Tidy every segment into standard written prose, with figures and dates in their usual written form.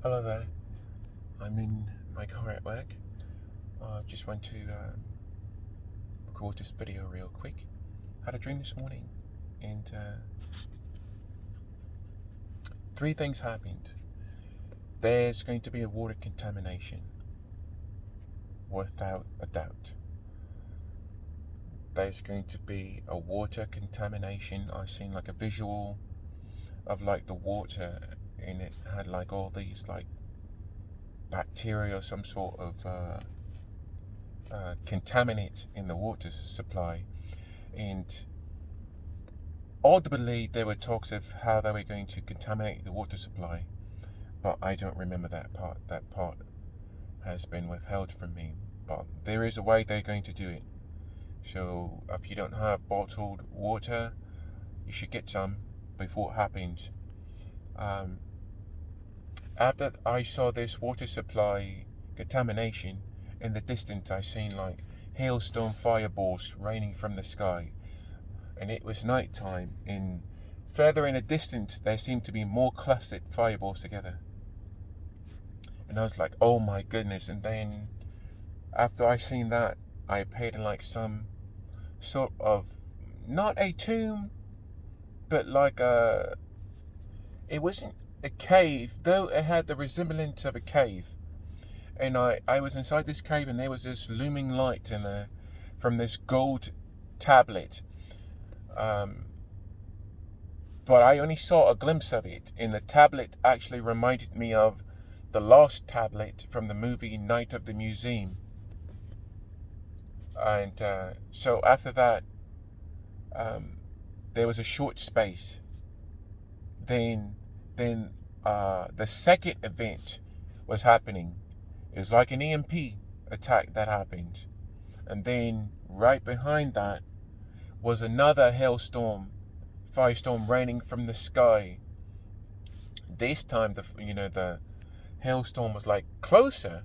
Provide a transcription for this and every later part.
Hello there. I'm in my car at work. I just want to record this video real quick. Had a dream this morning, and three things happened. There's going to be a water contamination, without a doubt. There's going to be a water contamination. I seen like a visual of like the water, and it had like all these like bacteria or some sort of contaminate in the water supply, and audibly there were talks of how they were going to contaminate the water supply, but I don't remember that part. That part has been withheld from me, but there is a way they're going to do it. So if you don't have bottled water, you should get some before it happens. After I saw this water supply contamination, in the distance I seen like hailstorm fireballs raining from the sky, and it was night time, and further in the distance there seemed to be more clustered fireballs together, and I was like, oh my goodness. And then after I seen that, I appeared in like some sort of, not a tomb, but like it wasn't a cave, though it had the resemblance of a cave. And I was inside this cave, and there was this looming light from this gold tablet. But I only saw a glimpse of it, and the tablet actually reminded me of the lost tablet from the movie Night of the Museum. And so after that, there was a short space. Then the second event was happening. It was like an EMP attack that happened. And then right behind that was another hailstorm, firestorm raining from the sky. This time the hailstorm was like closer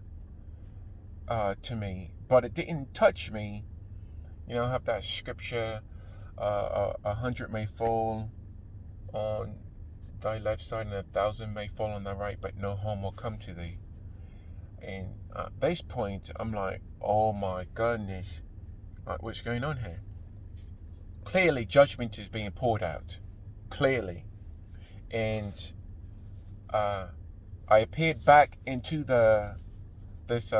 to me, but it didn't touch me. I have that scripture, 100 may fall on thy left side and 1,000 may fall on thy right, but no harm will come to thee. And at this point, I'm like, oh my goodness, what's going on here? Clearly, judgment is being poured out. Clearly. And I appeared back into this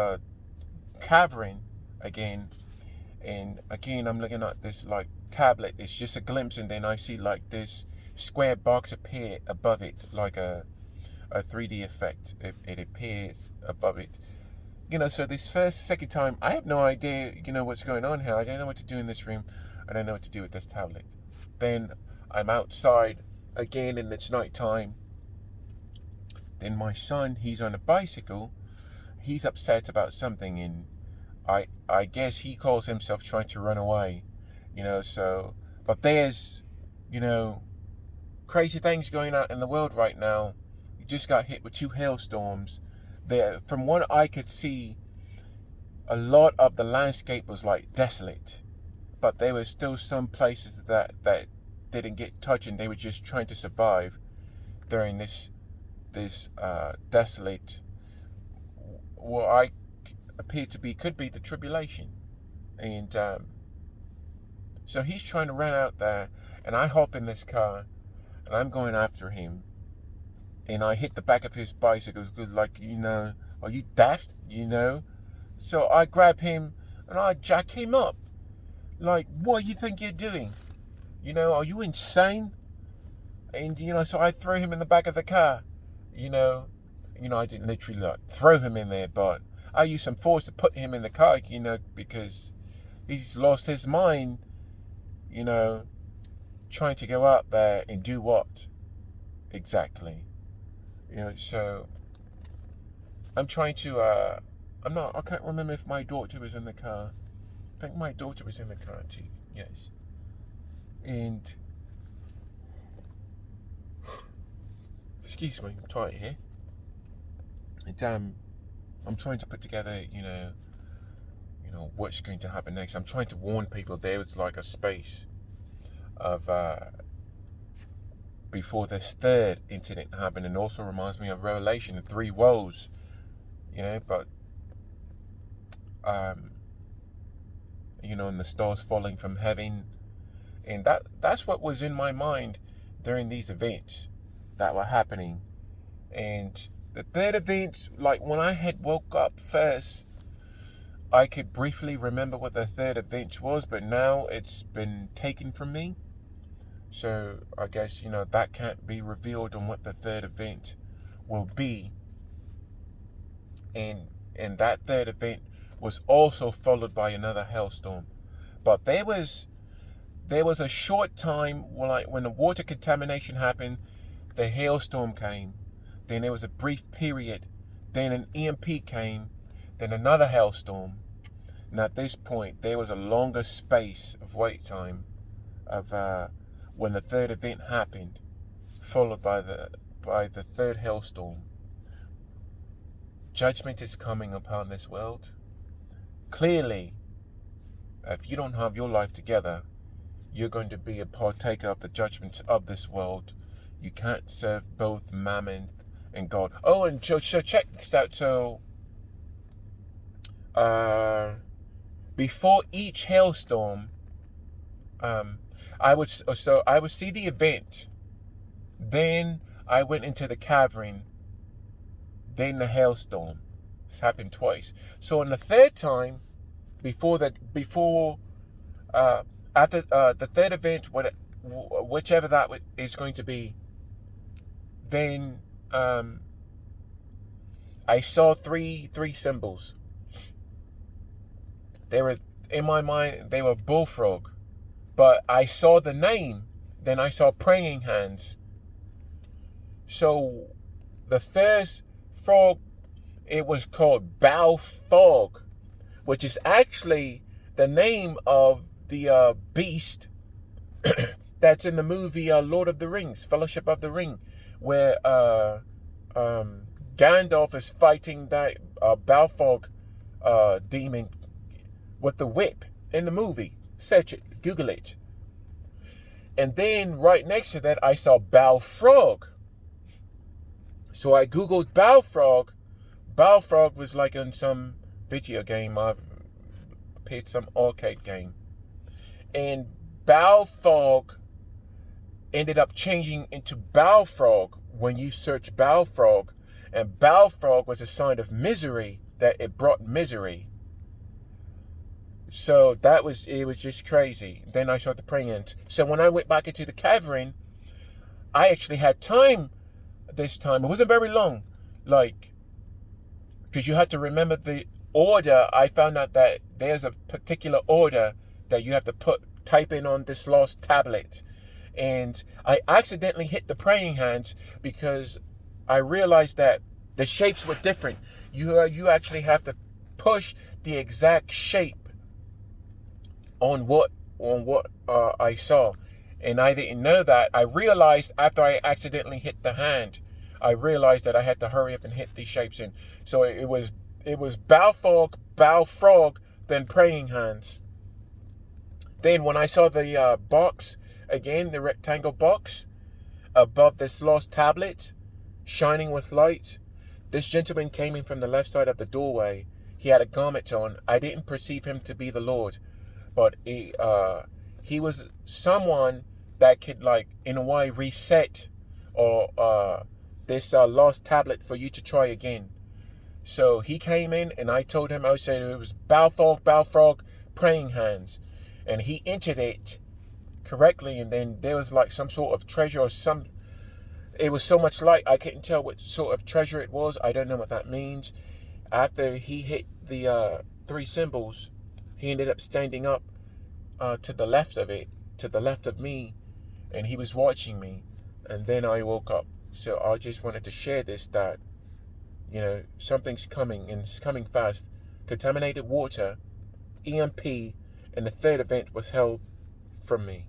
cavern again. And again, I'm looking at this like tablet. It's just a glimpse, and then I see like this square box appear above it, like a 3D effect. It appears above it. So this second time, I have no idea, what's going on here. I don't know what to do in this room. I don't know what to do with this tablet. Then I'm outside again, and it's night time. Then my son, he's on a bicycle. He's upset about something, and I guess he calls himself trying to run away. But there's, crazy things going on in the world right now. We just got hit with 2 hailstorms. From what I could see, a lot of the landscape was like desolate, but there were still some places that didn't get touched, and they were just trying to survive during this desolate, what I appear to be, could be the tribulation. And so he's trying to run out there, and I hop in this car, and I'm going after him. And I hit the back of his bicycle, like, are you daft? So I grab him, and I jack him up. Like, what do you think you're doing? Are you insane? And, so I throw him in the back of the car. I didn't literally like throw him in there, but I used some force to put him in the car, because he's lost his mind, trying to go out there and do what exactly? So I'm trying to, I can't remember if my daughter was in the car. I think my daughter was in the car too, yes. And, excuse me, I'm tight here. And I'm trying to put together, what's going to happen next. I'm trying to warn people there was like a space of before this third incident happened. And also reminds me of Revelation, the three woes, but and the stars falling from heaven. And that's what was in my mind during these events that were happening. And the third event, like when I had woke up first, I could briefly remember what the third event was, but now it's been taken from me. So I guess, that can't be revealed on what the third event will be. And that third event was also followed by another hailstorm. But there was a short time when the water contamination happened, the hailstorm came. Then there was a brief period. Then an EMP came. Then another hailstorm. And at this point, there was a longer space of wait time of when the third event happened, followed by the third hailstorm. Judgment is coming upon this world. Clearly, if you don't have your life together, you're going to be a partaker of the judgments of this world. You can't serve both Mammon and God. Oh, and so check this out. So, before each hailstorm, I would see the event. Then I went into the cavern. Then the hailstorm. This happened twice. So on the third time, after the third event, whichever that is going to be, then I saw three symbols. They were in my mind. They were bullfrog, but I saw the name. Then I saw praying hands. So the first frog, it was called Balfog, which is actually the name of the beast that's in the movie Lord of the Rings, Fellowship of the Ring, where Gandalf is fighting that Balfog demon with the whip in the movie. Search it, Google it. And then right next to that, I saw Balfrog. So I Googled Balfrog. Balfrog was like in some video game. I played some arcade game. And Balfog ended up changing into Balfrog when you search Balfrog. And Balfrog was a sign of misery, that it brought misery. So it was just crazy. Then I saw the praying hands. So when I went back into the cavern, I actually had time this time. It wasn't very long, because you had to remember the order. I found out that there's a particular order that you have to type in on this lost tablet. And I accidentally hit the praying hands because I realized that the shapes were different. You actually have to push the exact shape on what I saw. And I didn't know that. I realized after I accidentally hit the hand, I realized that I had to hurry up and hit these shapes in. So it was Balfog, Balfrog, then praying hands. Then when I saw the box again, the rectangle box above this lost tablet, shining with light, this gentleman came in from the left side of the doorway. He had a garment on. I didn't perceive him to be the Lord, but he was someone that could, in a way, reset or this lost tablet for you to try again. So he came in, and I told him, I said it was Balfog, Balfrog, praying hands, and he entered it correctly. And then there was some sort of treasure or it was so much light I couldn't tell what sort of treasure it was. I don't know what that means. After he hit the three symbols, he ended up standing up to the left of it, to the left of me, and he was watching me. And then I woke up. So I just wanted to share this, that something's coming, and it's coming fast. Contaminated water, EMP, and the third event was held from me.